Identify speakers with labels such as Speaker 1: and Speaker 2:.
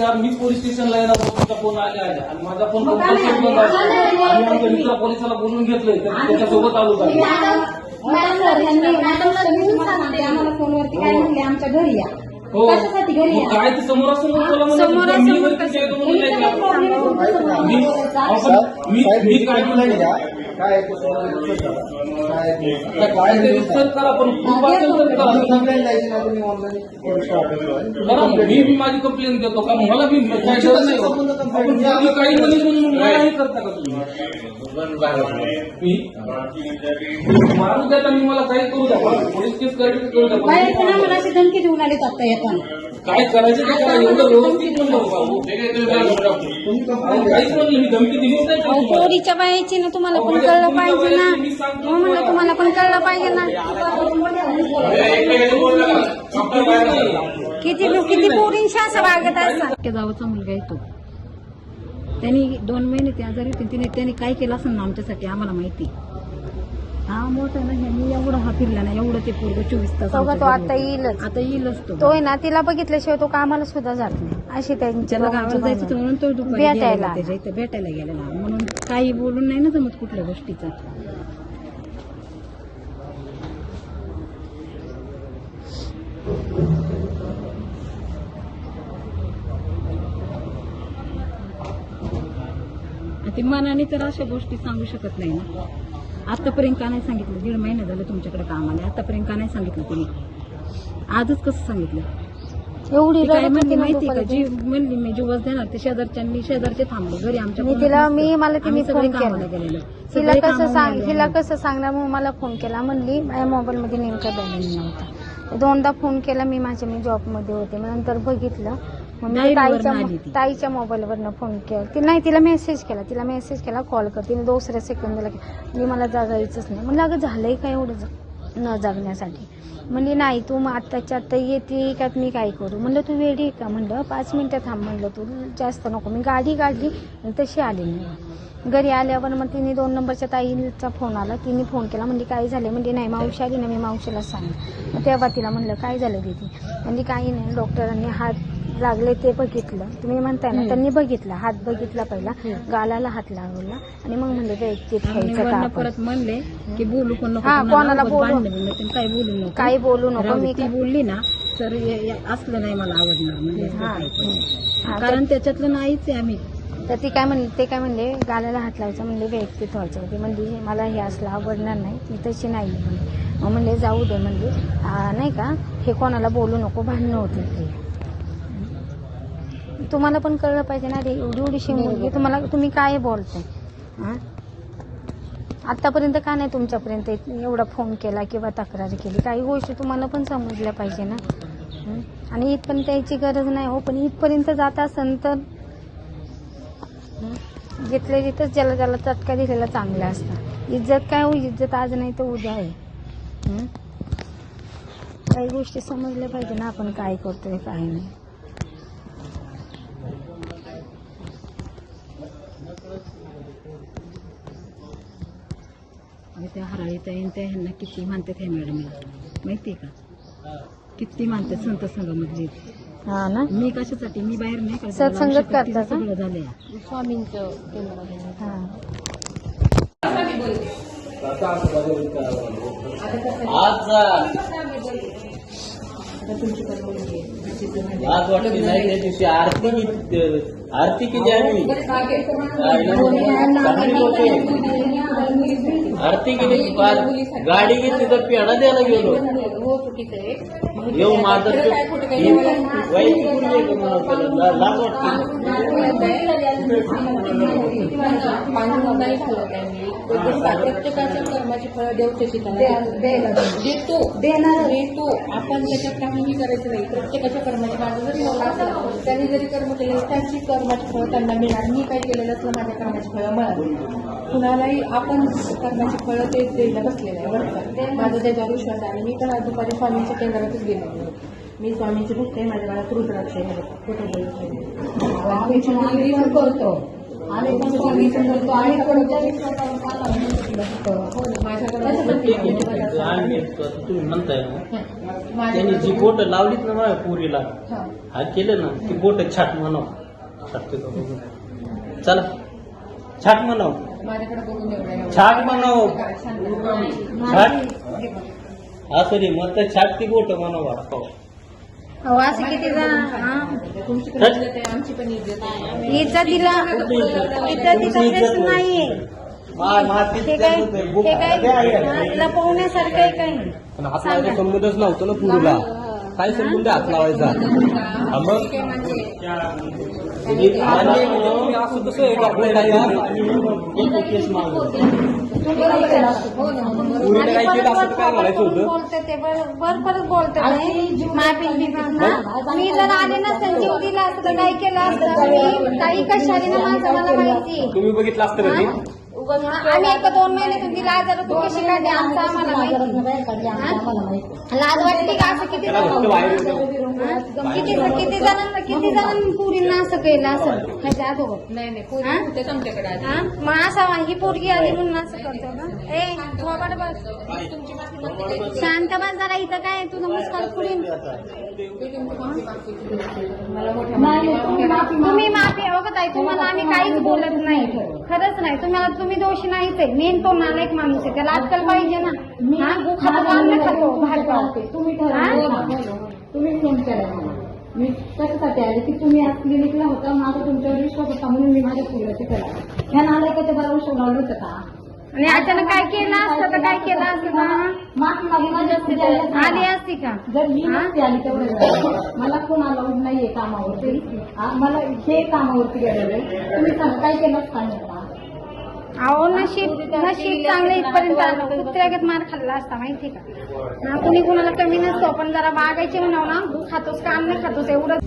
Speaker 1: मी police स्टेशनला येणार तुमचा फोन आले आणि माझा फोन आमच्या पोलिसाला बोलून घेतलंय त्याच्यासोबत आलो का
Speaker 2: आम्हाला फोनवरती काय म्हणले आमच्या घरी या
Speaker 1: हो काय ते समोरासमोर मी काय
Speaker 3: काय
Speaker 1: करा पण खूप असेल तर करा मी माझी कंप्लेंट देतो का मला मी काही म्हणेल म्हणून मलाही करता का तुम्ही मारू द्या मी मला काही करू द्या पोलीस केस करू द्या
Speaker 2: मला अशी धमकी देऊन आली आता येताना
Speaker 1: काय करायचं ते करा एवढं व्यवस्थित म्हणलं काहीच म्हणलं मी धमकी दिलीच नाही
Speaker 2: पोरीच्या बायाची ना तुम्हाला पण कळलं पाहिजे ना म्हणलं तुम्हाला पण कळलं पाहिजे ना किती किती पोरींशी असं वागत आहे जावचा मुलगा येतो त्यांनी 2 महिने ते आजारी होते त्यांनी काय केलं असं ना आमच्यासाठी आम्हाला माहिती हा मोठा ना ह्यांनी एवढा हा फिरला ना एवढं ते पोरग 24 तास तो आता येईलच तो ना तिला बघितल्याशिवाय तो कामाला सुद्धा जात नाही अशी त्यांच्याला गावाला जायचं म्हणून तो भेटायला त्याच्या इथे भेटायला गेलेला म्हणून काही बोलून नाही ना जमत कुठल्या गोष्टीचा ती मनाने तर अशा गोष्टी सांगू शकत नाही ना आतापर्यंत का नाही सांगितलं 1.5 महिना झालं तुमच्याकडे काम आले आतापर्यंत का नाही सांगितलं तुम्ही आजच कसं सांगितलं एवढी काय म्हणली माहिती का जी म्हणली मी जीवच देणार ते शेजारचे थांबले घरी आमच्या मला तिने फोन केला हिला कसं सांगणार मग मला फोन केला म्हणली माझ्या मोबाईल मध्ये नेमका बॅलन्स नव्हता 2दा फोन केला मी जॉबमध्ये होते मग नंतर बघितलं मग ताईच्या मोबाईलवरनं फोन केला तिला मेसेज केला कॉल कर तिने 2ऱ्या सेकंदला मी मला जागायचंच नाही म्हणलं अगं झालंय काय एवढं न जागण्यासाठी म्हणली नाही तू मग आत्ताच्या आत्ता येते का मी काय करू म्हणलं तू वेडी का म्हणलं 5 मिनिटं थांब म्हणलं तू जास्त नको मी गाडी काढली तशी आली नाही घरी आल्यावर मग तिने 2 नंबरच्या ताईचा फोन आला तिने फोन केला म्हणजे काय झालं म्हणजे नाही मावशी आली ना मी मावशीला सांग मग तेव्हा तिला म्हणलं काय झालं तिथे म्हणजे काही नाही डॉक्टरांनी हात लागले ते बघितलं तुम्ही म्हणताय ना त्यांनी बघितलं हात बघितला पहिला गालाला हात लागला आणि मग म्हणले व्यक्तीत परत म्हणले की बोलू कोणाला काही बोलू नको मी ती बोलली ना तर असलं नाही मला आवडणार म्हणजे कारण त्याच्यातलं नाहीच आहे आम्ही तर ती काय म्हणले गालाला हात लावायचा म्हणले व्यक्तीत व्हायचं होते म्हणजे मला हे असलं आवडणार नाही ती तशी नाही मग म्हणले जाऊ दे म्हणजे नाही का हे कोणाला बोलू नको भांडणं होते ते तुम्हाला पण कळलं पाहिजे ना रे एवढीशी मुलगी तुम्ही काय बोलताय आतापर्यंत का नाही तुमच्यापर्यंत एवढा फोन केला किंवा तक्रार केली काही गोष्टी तुम्हाला पण समजल्या पाहिजे ना आणि इथपर्यंत यायची गरज नाही हो पण इथपर्यंत जात असेल तर जिथल्या जिथंच ज्याला चटका दिलेला चांगला असता इज्जत काय हो इज्जत आज नाही तर उद्या आहे काही गोष्टी समजल्या पाहिजे ना आपण काय करतोय काय नाही त्या हराळीता येईन त्या ह्यांना किती मानतात ह्या मॅडमला माहितीये का किती मानतात संत संघामधली हा ना मी कशासाठी मी बाहेर नाही करत सत्संगत करतात सगळं झालंय स्वामींचं
Speaker 3: आज वाटली नाही त्या दिवशी आरती केली आम्ही आरती केली गाडी घेतली तर पेढा द्यायला गेलो येऊ माझं लाज वाटते
Speaker 4: प्रत्येकाच्या कर्माची फळं देवते देतो आपण त्याच्यात काहीही करायचं नाही प्रत्येकाच्या कर्माची माझं जरी होला असेल त्यांनी जरी कर्म केले त्यांची कर्माची फळं त्यांना मिळणार मी काय केलेलं असलं माझ्या कर्माची फळं मिळाली कुणालाही आपण कर्माची फळं ते द्यायला बसलेलं आहे बरं का माझं त्याच्यावर विश्वास आहे आणि मी पण आज दुपारी स्वामींच्या केंद्रातच गेले मी स्वामींची भक्त आहे माझ्या मला रुद्राक्ष आहे करतो आम्ही पण सांगितलं बोलतो आणि कोणत्या विश्वासावर काल आम्ही हो ना, माझ्याकडे
Speaker 3: ठीक आहे. आम्ही आता तुम्ही म्हणताय ना त्यांनी
Speaker 4: माझ्याकडे
Speaker 3: जी बोट लावलीत ना माझ्या पुरीला
Speaker 4: हा.
Speaker 3: हा केलं ना ती बोट छाट म्हणावं छाटते का बघू. चला छाट म्हणाव
Speaker 4: माझ्याकडे बघून एवढं
Speaker 3: छाट म्हणाव
Speaker 4: शांत
Speaker 3: छाट असं नाही मग तर छाट ती बोट म्हणावं
Speaker 2: अहो असं किती जण हा
Speaker 4: तुमची पण इज्जत आहे, आमची पण इज्जत आहे.
Speaker 2: इज्जतीला इज्जतीचा प्रश्न नाहीये हे काय लपवण्यासारखं आहे काही
Speaker 1: पण हात लावायचा संबंधच नव्हता ना पुरीला. काय संबंध हात लावायचा? मग
Speaker 4: ठीक आहे, म्हणजे
Speaker 1: तुम्ही असं कसं आहे का आपलं काय
Speaker 3: केस मागवलं
Speaker 4: हो ना, हो ना.
Speaker 1: पुरीला काय केलं असं काय घालायचं होतं?
Speaker 2: बोलते ते परत बोलते मी जर आले नसते जीव दिला असतं तर काय केलं असतं मी काही कशाने ना माझं मला माहिती
Speaker 1: तुम्ही बघितलं असतं का ते?
Speaker 2: आम्ही एक 2 महिने दिला आजार तू कशी काढली आमचं आम्हाला माहिती लाज वाटते का असं किती
Speaker 1: त्याला फक्त बाहेर येतं.
Speaker 2: किती जणांनी पुरींना असं केलं असं ह्याच्या अगोदर
Speaker 4: नाही नाही पोरी
Speaker 2: हा?
Speaker 4: होते तुमच्याकडे आधी.
Speaker 2: हा? मग असं ही पोरगी आली म्हणून असं करतो का ए थोबाड बस
Speaker 4: तुमची माफी मागते.
Speaker 2: शांत बस जरा इथं काय तुझं मुस्कान पुरीन
Speaker 4: तुमची माफी मागते. मला मोठ्या
Speaker 2: तुम्ही माफी बघत आहे तुम्हाला आम्ही काहीच बोलत नाही खरंच नाही तुम्ही दोषी नाहीच आहे मेन तो नालायक माणूस आहे त्याला आजकाल पाहिजे ना हा खातो का अन्न खातो बाहेर पावते
Speaker 4: तुम्ही ठरवलं तुम्ही फोन केला मला. मी कशासाठी आले की तुम्ही आज क्लिनिकला होता माझा तुमच्यावर विश्वास होता म्हणून मी माझ्या फुलाचे केला ह्या नालायकाच्या बरोबर शोधावलं होतं का
Speaker 2: आणि अचानक काय केलं असतं तर काय केलं असतं का
Speaker 4: माफी मागे माझ्या
Speaker 2: आली असती का
Speaker 4: जर मी नसते आली तेवढं मला कोण अलाउड नाहीये कामावरती मला हे कामावरती गेलेलं आहे तुम्ही सांगा काय केलं सांगितलं
Speaker 2: अहो नशीब चांगलं इथपर्यंत आलं कुत्र्यागत मार खाल्ला असता माहिती का ना कुणी कुणाला कमी नसतो पण जरा वागायचे म्हणावं ना खातोस का अन्न खातोस एवढं